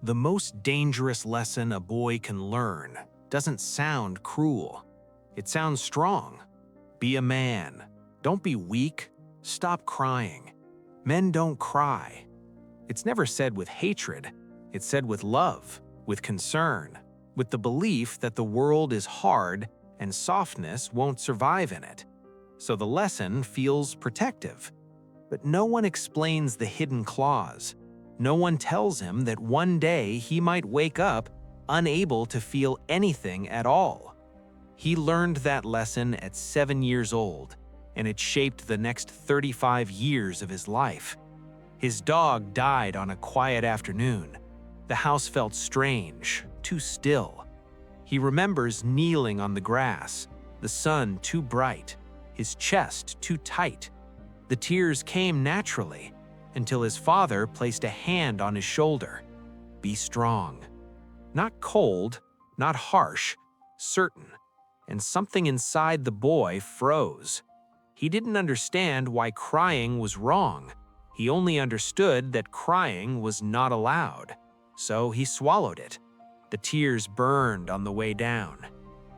The most dangerous lesson a boy can learn doesn't sound cruel. It sounds strong. Be a man. Don't be weak. Stop crying. Men don't cry. It's never said with hatred. It's said with love, with concern, with the belief that the world is hard and softness won't survive in it. So the lesson feels protective. But no one explains the hidden clause. No one tells him that one day he might wake up unable to feel anything at all. He learned that lesson at 7 years old, and it shaped the next 35 years of his life. His dog died on a quiet afternoon. The house felt strange, too still. He remembers kneeling on the grass, the sun too bright, his chest too tight. The tears came naturally, until his father placed a hand on his shoulder. Be strong. Not cold, not harsh, certain. And something inside the boy froze. He didn't understand why crying was wrong. He only understood that crying was not allowed. So he swallowed it. The tears burned on the way down.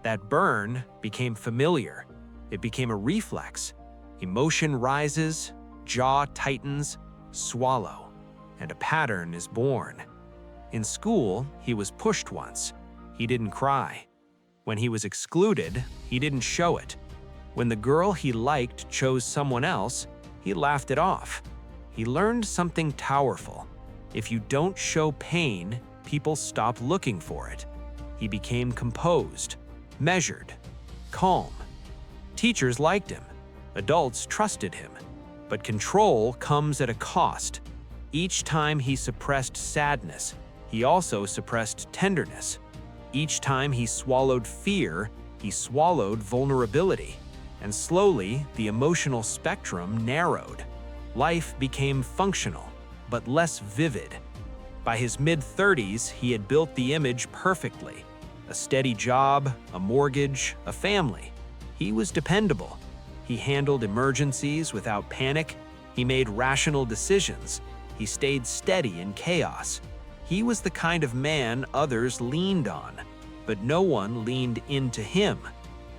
That burn became familiar. It became a reflex. Emotion rises, jaw tightens, swallow, and a pattern is born. In school, he was pushed once. He didn't cry. When he was excluded, he didn't show it. When the girl he liked chose someone else, he laughed it off. He learned something powerful. If you don't show pain, people stop looking for it. He became composed, measured, calm. Teachers liked him. Adults trusted him. But control comes at a cost. Each time he suppressed sadness, he also suppressed tenderness. Each time he swallowed fear, he swallowed vulnerability. And slowly, the emotional spectrum narrowed. Life became functional, but less vivid. By his mid-30s, he had built the image perfectly. A steady job, a mortgage, a family. He was dependable. He handled emergencies without panic. He made rational decisions. He stayed steady in chaos. He was the kind of man others leaned on, but no one leaned into him,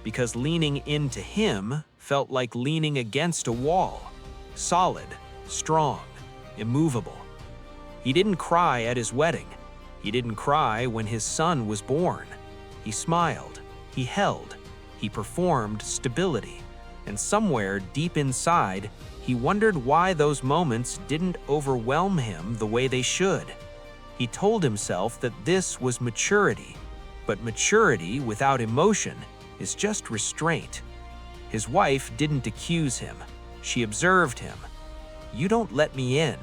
because leaning into him felt like leaning against a wall. Solid, strong, immovable. He didn't cry at his wedding. He didn't cry when his son was born. He smiled. He held. He performed stability. And somewhere deep inside, he wondered why those moments didn't overwhelm him the way they should. He told himself that this was maturity, but maturity without emotion is just restraint. His wife didn't accuse him. She observed him. "You don't let me in."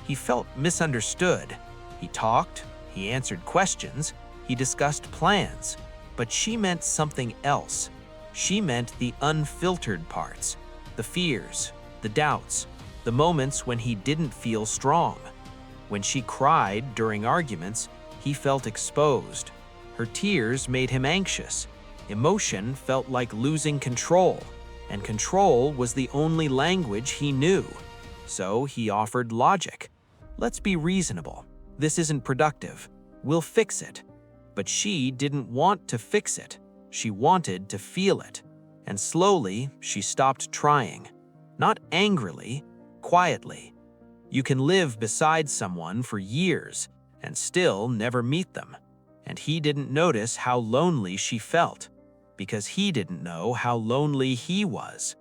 He felt misunderstood. He talked, he answered questions, he discussed plans, but she meant something else. She meant the unfiltered parts, the fears, the doubts, the moments when he didn't feel strong. When she cried during arguments, he felt exposed. Her tears made him anxious. Emotion felt like losing control, and control was the only language he knew. So he offered logic. "Let's be reasonable. This isn't productive. We'll fix it." But she didn't want to fix it. She wanted to feel it. And slowly, she stopped trying. Not angrily, quietly. You can live beside someone for years and still never meet them. And he didn't notice how lonely she felt, because he didn't know how lonely he was.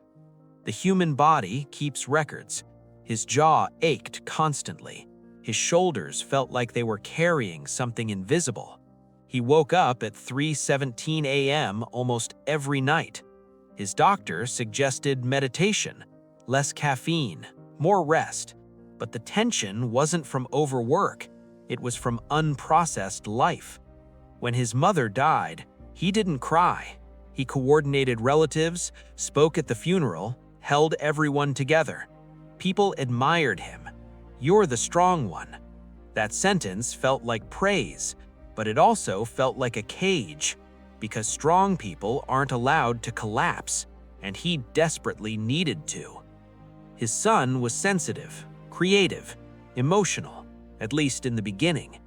The human body keeps records. His jaw ached constantly. His shoulders felt like they were carrying something invisible. He woke up at 3:17 a.m. almost every night. His doctor suggested meditation, less caffeine, more rest. But the tension wasn't from overwork. It was from unprocessed life. When his mother died, he didn't cry. He coordinated relatives, spoke at the funeral, held everyone together. People admired him. "You're the strong one." That sentence felt like praise, but it also felt like a cage, because strong people aren't allowed to collapse, and he desperately needed to. His son was sensitive, creative, emotional, at least in the beginning.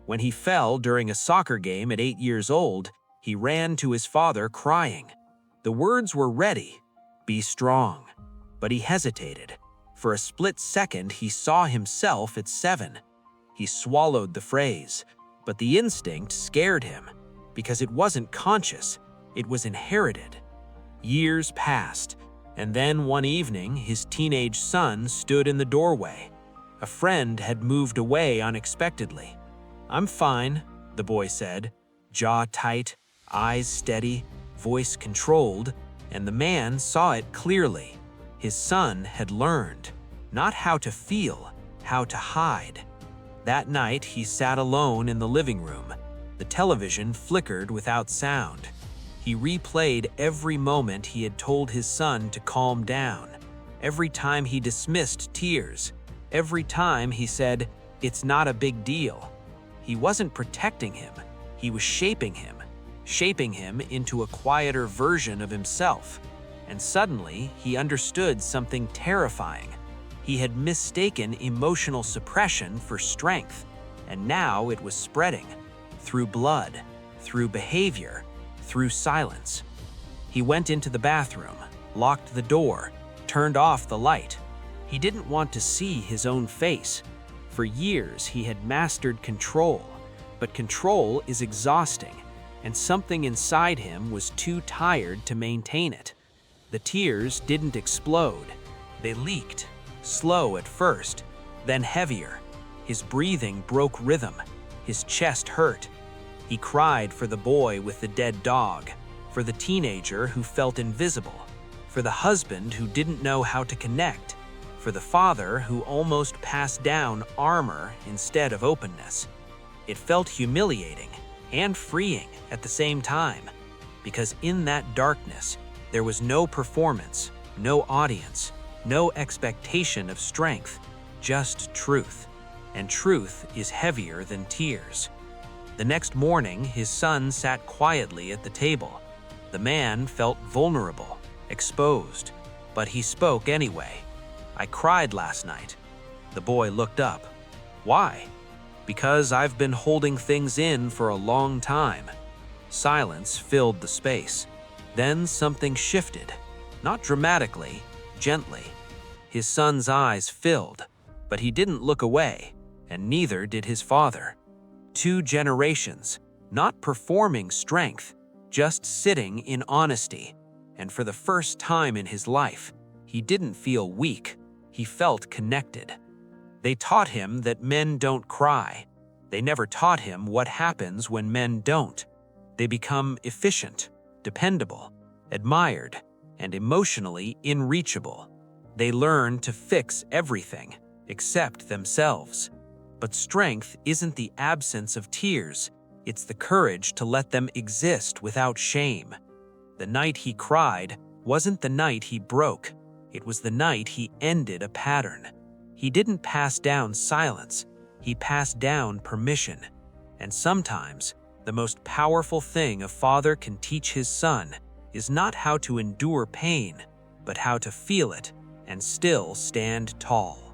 When he fell during a soccer game at 8 years old, he ran to his father crying. The words were ready, "Be strong." But he hesitated. For a split second, he saw himself at 7. He swallowed the phrase, but the instinct scared him, because it wasn't conscious, it was inherited. Years passed, and then one evening, his teenage son stood in the doorway. A friend had moved away unexpectedly. "I'm fine," the boy said, jaw tight, eyes steady, voice controlled, and the man saw it clearly. His son had learned, not how to feel, how to hide. That night, he sat alone in the living room. The television flickered without sound. He replayed every moment he had told his son to calm down, every time he dismissed tears, every time he said, "It's not a big deal." He wasn't protecting him, he was shaping him into a quieter version of himself. And suddenly, he understood something terrifying. He had mistaken emotional suppression for strength, and now it was spreading through blood, through behavior, through silence. He went into the bathroom, locked the door, turned off the light. He didn't want to see his own face. For years, he had mastered control, but control is exhausting, and something inside him was too tired to maintain it. The tears didn't explode. They leaked, slow at first, then heavier. His breathing broke rhythm. His chest hurt. He cried for the boy with the dead dog, for the teenager who felt invisible, for the husband who didn't know how to connect, for the father who almost passed down armor instead of openness. It felt humiliating and freeing at the same time, because in that darkness, there was no performance, no audience, no expectation of strength, just truth. And truth is heavier than tears. The next morning, his son sat quietly at the table. The man felt vulnerable, exposed, but he spoke anyway. "I cried last night." The boy looked up. "Why?" "Because I've been holding things in for a long time." Silence filled the space. Then something shifted, not dramatically, gently. His son's eyes filled, but he didn't look away, and neither did his father. 2 generations, not performing strength, just sitting in honesty. And for the first time in his life, he didn't feel weak, he felt connected. They taught him that men don't cry. They never taught him what happens when men don't. They become efficient, dependable, admired, and emotionally unreachable. They learn to fix everything, except themselves. But strength isn't the absence of tears, it's the courage to let them exist without shame. The night he cried wasn't the night he broke, it was the night he ended a pattern. He didn't pass down silence, he passed down permission. And sometimes, the most powerful thing a father can teach his son is not how to endure pain, but how to feel it and still stand tall.